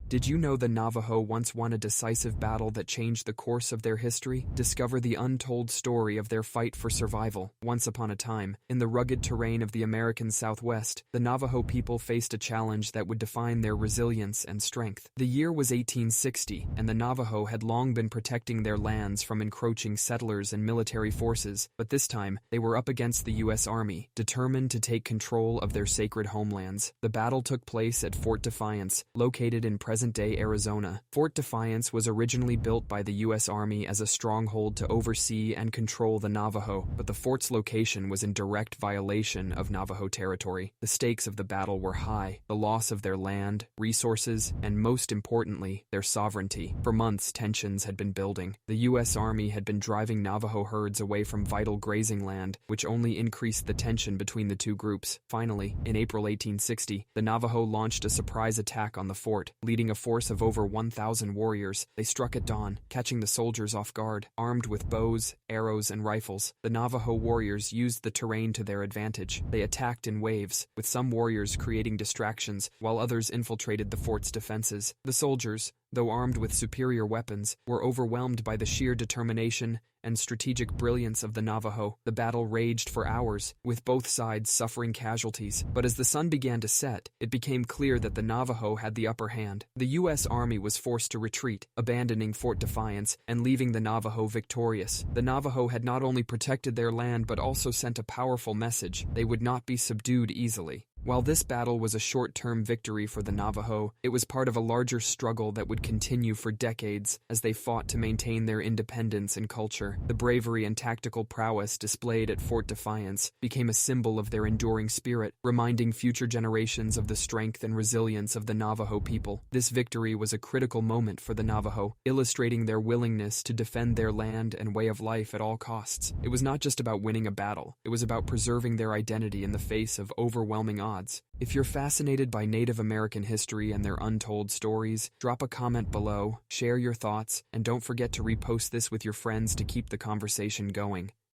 Did you know the Navajo once won a decisive battle that changed the course of their history? Discover the untold story of their fight for survival. Once upon a time, in the rugged terrain of the American Southwest, the Navajo people faced a challenge that would define their resilience and strength. The year was 1860, and the Navajo had long been protecting their lands from encroaching settlers and military forces, but this time, they were up against the U.S. Army, determined to take control of their sacred homelands. The battle took place at Fort Defiance, located in present-day Arizona. Fort Defiance was originally built by the U.S. Army as a stronghold to oversee and control the Navajo, but the fort's location was in direct violation of Navajo territory. The stakes of the battle were high: the loss of their land, resources, and most importantly, their sovereignty. For months, tensions had been building. The U.S. Army had been driving Navajo herds away from vital grazing land, which only increased the tension between the two groups. Finally, in April 1860, the Navajo launched a surprise attack on the fort. Leading a force of over 1,000 warriors, they struck at dawn, catching the soldiers off guard. Armed with bows, arrows, and rifles, the Navajo warriors used the terrain to their advantage. They attacked in waves, with some warriors creating distractions, while others infiltrated the fort's defenses. The soldiers, though armed with superior weapons, were overwhelmed by the sheer determination and strategic brilliance of the Navajo. The battle raged for hours, with both sides suffering casualties. But as the sun began to set, it became clear that the Navajo had the upper hand. The U.S. Army was forced to retreat, abandoning Fort Defiance and leaving the Navajo victorious. The Navajo had not only protected their land but also sent a powerful message: they would not be subdued easily. While this battle was a short-term victory for the Navajo, it was part of a larger struggle that would continue for decades as they fought to maintain their independence and culture. The bravery and tactical prowess displayed at Fort Defiance became a symbol of their enduring spirit, reminding future generations of the strength and resilience of the Navajo people. This victory was a critical moment for the Navajo, illustrating their willingness to defend their land and way of life at all costs. It was not just about winning a battle, it was about preserving their identity in the face of overwhelming odds. If you're fascinated by Native American history and their untold stories, drop a comment below, share your thoughts, and don't forget to repost this with your friends to keep the conversation going.